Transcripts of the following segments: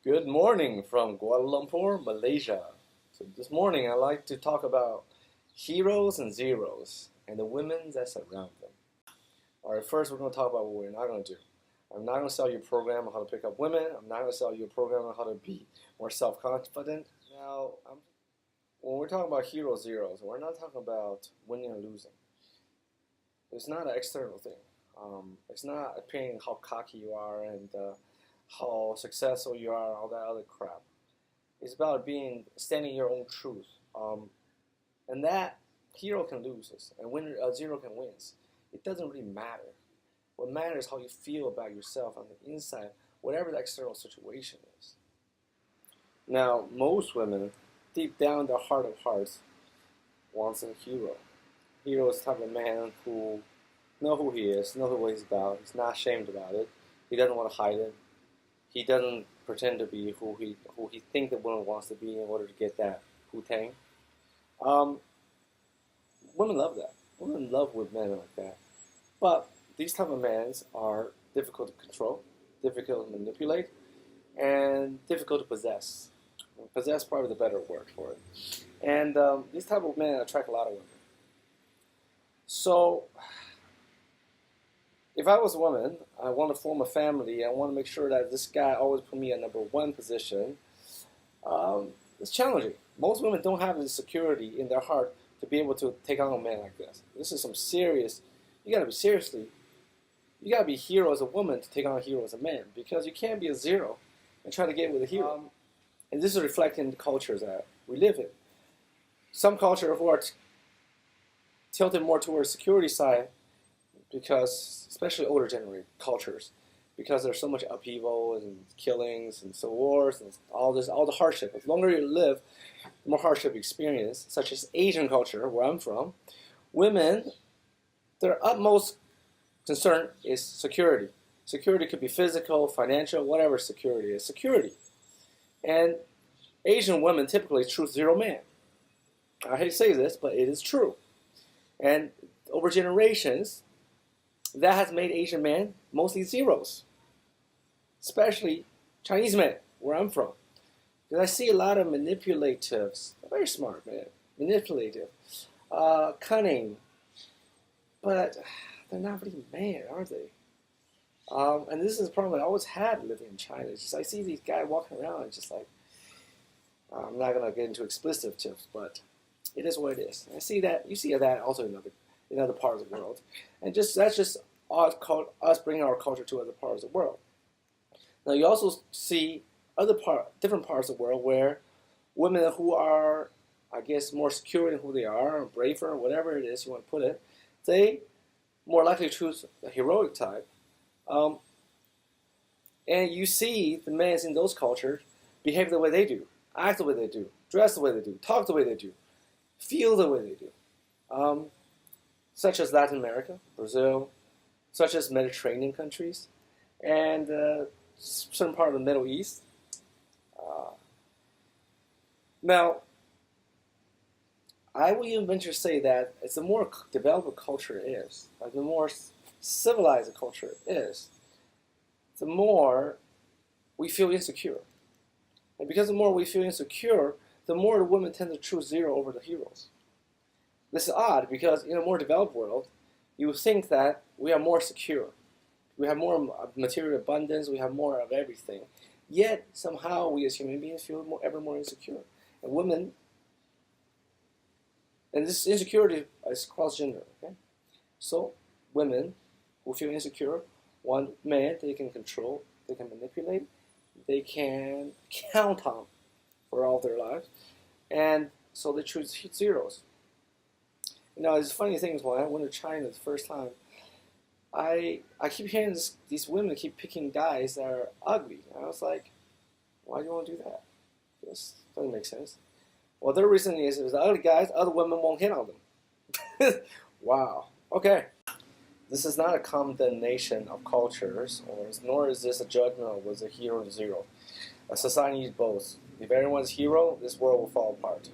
Good morning from Kuala Lumpur, Malaysia. So this morning I'd like to talk about heroes and zeros and the women that surround them. Alright, first we're going to talk about what we're not going to do. I'm not going to sell you a program on how to pick up women. I'm not going to sell you a program on how to be more self-confident. When we're talking about heroes, zeros, we're not talking about winning or losing. It's not an external thing. It's not appearing how cocky you are and how successful you are, all that other crap. It's about standing your own truth. And that hero can lose, and zero can win. It doesn't really matter. What matters is how you feel about yourself on the inside, whatever the external situation is. Now, most women, deep down in their heart of hearts, wants a hero. Hero is the type of man who knows who he is, knows what he's about. He's not ashamed about it. He doesn't want to hide it. He doesn't pretend to be who he thinks the woman wants to be in order to get that Wu-Tang. Women love that. Women love with men like that. But these type of men are difficult to control, difficult to manipulate, and difficult to possess. Possess is probably the better word for it. And these type of men attract a lot of women. So, if I was a woman, I want to form a family, I want to make sure that this guy always put me in number one position, it's challenging. Most women don't have the security in their heart to be able to take on a man like this. This is some serious, you got to be a hero as a woman to take on a hero as a man, because you can't be a zero and try to get with a hero. And this is reflecting the cultures that we live in. Some culture who are tilted more towards security side, because especially older generation cultures, because there's so much upheaval and killings and civil wars and all the hardship. The longer you live, the more hardship you experience, such as Asian culture, where I'm from. Women, their utmost concern is security. Security could be physical, financial, whatever security is. Security. And Asian women typically choose zero man. I hate to say this, but it is true. And over generations, that has made Asian men mostly zeros, especially Chinese men, where I'm from. Because I see a lot of manipulatives, very smart man, manipulative, cunning, but they're not really men, are they? And this is a problem I always had living in China. It's just I see these guys walking around, and just like, I'm not gonna get into explicit tips, but it is what it is. And I see that, you see that also in other parts of the world, and that's just us bringing our culture to other parts of the world. Now you also see different parts of the world where women who are, I guess, more secure in who they are, or braver, whatever it is you want to put it, they more likely choose the heroic type. And you see the men in those cultures behave the way they do, act the way they do, dress the way they do, talk the way they do, feel the way they do. Such as Latin America, Brazil, such as Mediterranean countries, and certain part of the Middle East. Now, I would even venture to say that it's the more developed a culture is, like the more civilized a culture is, the more we feel insecure. And because the more we feel insecure, the more the women tend to choose zero over the heroes. This is odd because in a more developed world, you would think that we are more secure. We have more material abundance, we have more of everything. Yet, somehow, we as human beings feel ever more insecure. And women, and this insecurity is cross-gender, okay? So, women who feel insecure want men they can control, they can manipulate, they can count on for all their lives. And so they choose zeros. You know, it's funny things when I went to China the first time, I keep hearing these women keep picking guys that are ugly. And I was like, why do you want to do that? This doesn't make sense. Well, their reason is the ugly guys, other women won't hit on them. Wow. Okay. This is not a condemnation of cultures, nor is this a judgment of what's a hero and zero. A society needs both. If everyone's hero, this world will fall apart.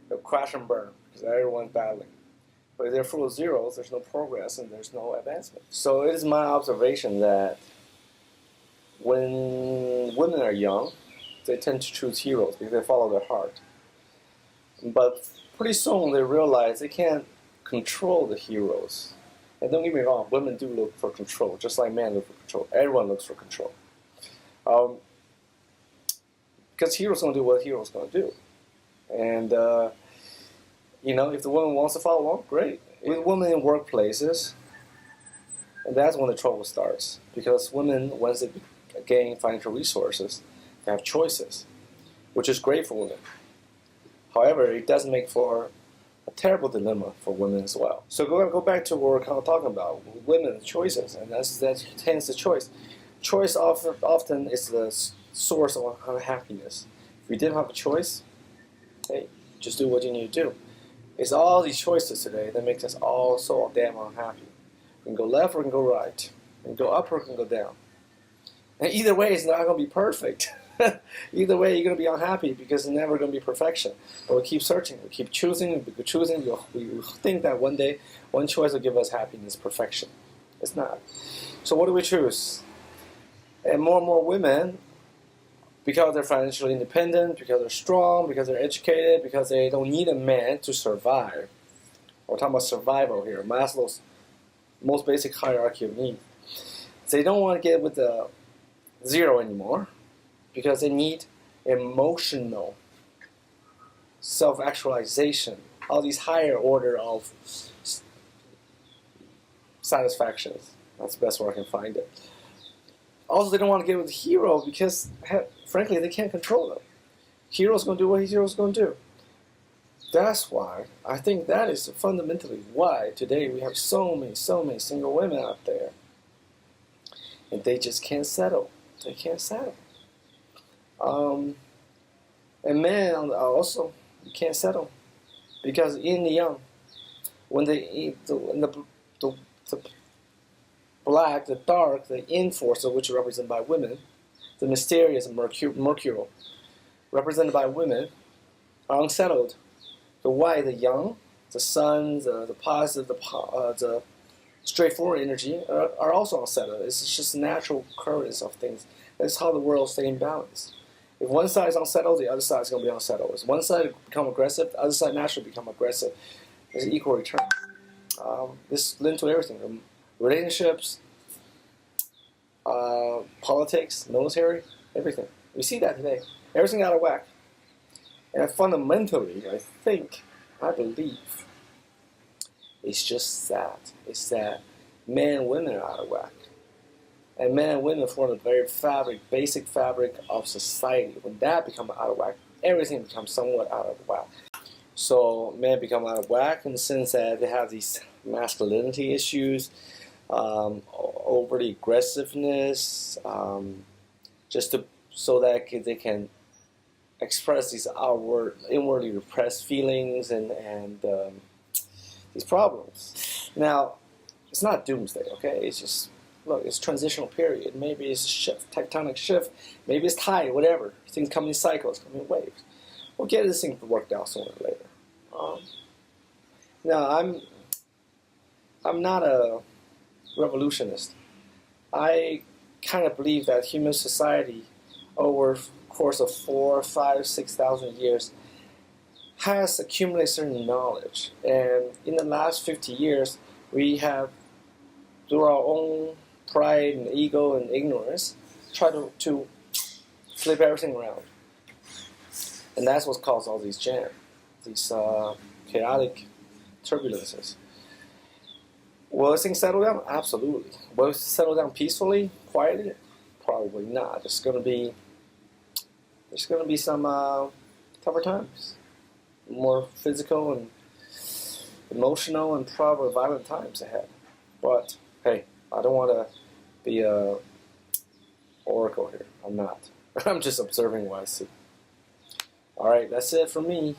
It'll crash and burn because everyone's battling. But if they're full of zeros, there's no progress and there's no advancement. So it is my observation that when women are young, they tend to choose heroes because they follow their heart. But pretty soon they realize they can't control the heroes. And don't get me wrong, women do look for control, just like men look for control. Everyone looks for control. Because heroes gonna do what heroes gonna do. And if the woman wants to follow along, great. With women in workplaces, and that's when the trouble starts. Because women, once they gain financial resources, they have choices, which is great for women. However, it does make for a terrible dilemma for women as well. So go back to what we're kind of talking about, women's choices, and that hence the choice. Choice often is the source of unhappiness. If you didn't have a choice, hey, just do what you need to do. It's all these choices today that makes us all so damn unhappy. We can go left or we can go right. We can go up or we can go down. And either way, it's not going to be perfect. Either way, you're going to be unhappy because it's never going to be perfection. But we keep searching. We keep choosing. We keep choosing. We think that one day, one choice will give us happiness, perfection. It's not. So what do we choose? And more women, because they're financially independent, because they're strong, because they're educated, because they don't need a man to survive. We're talking about survival here. Maslow's most basic hierarchy of needs. So they don't want to get with the zero anymore because they need emotional self-actualization, all these higher order of satisfactions. That's the best way I can find it. Also, they don't want to get with the hero because, frankly, they can't control them. Hero's going to do what hero's going to do. That's why, I think that is fundamentally why today we have so many single women out there. And they just can't settle. They can't settle. And men also can't settle. Because in the young, when the black, the dark, the yin force, which is represented by women, the mysterious Mercurial, represented by women, are unsettled. The white, the young, the sun, the positive, the straightforward energy are also unsettled. It's just natural currents of things. That's how the world stays in balance. If one side is unsettled, the other side is going to be unsettled. If one side become aggressive, the other side naturally become aggressive. It's an equal return. This linked to everything, from relationships, politics, military, everything. We see that today. Everything out of whack. And fundamentally, I believe, it's just that. It's that men and women are out of whack. And men and women form the very basic fabric of society. When that becomes out of whack, everything becomes somewhat out of whack. So men become out of whack in the sense that they have these masculinity issues, overly aggressiveness, so that they can express these inwardly repressed feelings and these problems. Now, it's not doomsday, okay? It's just, look, it's transitional period. Maybe it's a shift, tectonic shift. Maybe it's tide, whatever. Things come in cycles, come in waves. We'll get this thing worked out sooner or later. Now, I'm not a revolutionist. I kind of believe that human society, over the course of 4,000, 5,000, 6,000 years, has accumulated certain knowledge. And in the last 50 years, we have, through our own pride and ego and ignorance, tried to flip everything around. And that's what's caused all these jams, these chaotic turbulences. Will things settle down? Absolutely. Will it settle down peacefully, quietly? Probably not. There's going to be some tougher times, more physical and emotional and probably violent times ahead. But hey, I don't want to be a oracle here. I'm not. I'm just observing what I see. All right, that's it for me.